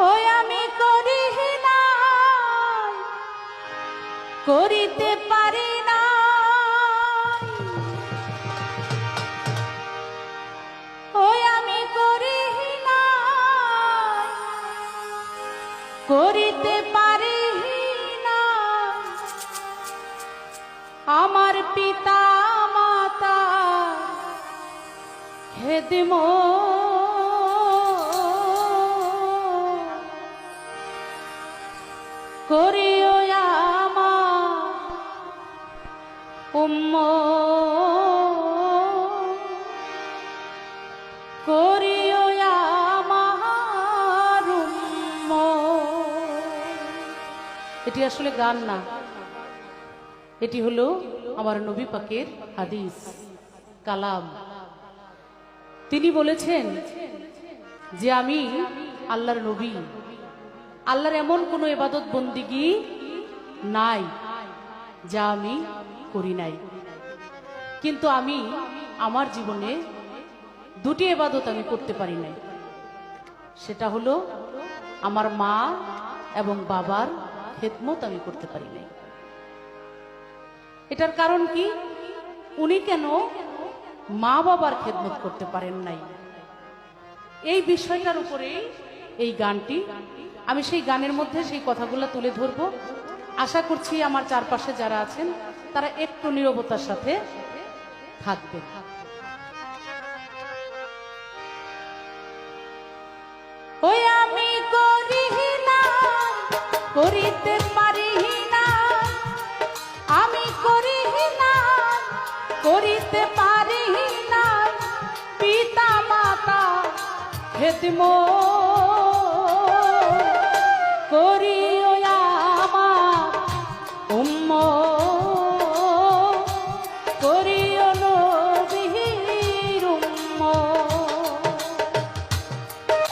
ওই আমি করি না, করিতে পারি না, ওই আমি করি না, করিতে পারি না। আমার পিতা মাতা খেদমত করিও আমার উম্মত, করিও আমার উম্মত। এটি আসলে গান না, এটি হলো আমার নবী পাকের হাদিস কালাম। তিনি বলেছেন যে আমি আল্লাহর নবী, আল্লাহর এমন কোনো ইবাদত বন্দিগি নাই যা আমি করি নাই, কিন্তু আমি আমার জীবনে দুটি ইবাদত আমি করতে পারি নাই। সেটা হলো আমার মা এবং বাবার খেদমত আমি করতে পারি নাই। এটার কারণ কি? উনি কেন মা বাবার খেদমত করতে পারেন নাই, এই বিষয়টার উপরে এই গানটি। আমি সেই গানের মধ্যে সেই কথাগুলো তুলে ধরব। আশা করছি আমার চারপাশে যারা আছেন তারা একটু নীরবতার সাথে থাকবে। ওই আমি করি না, করিতে পারি না, আমি করি না, করিতে পারি না। পিতা মাতা খেদমত করি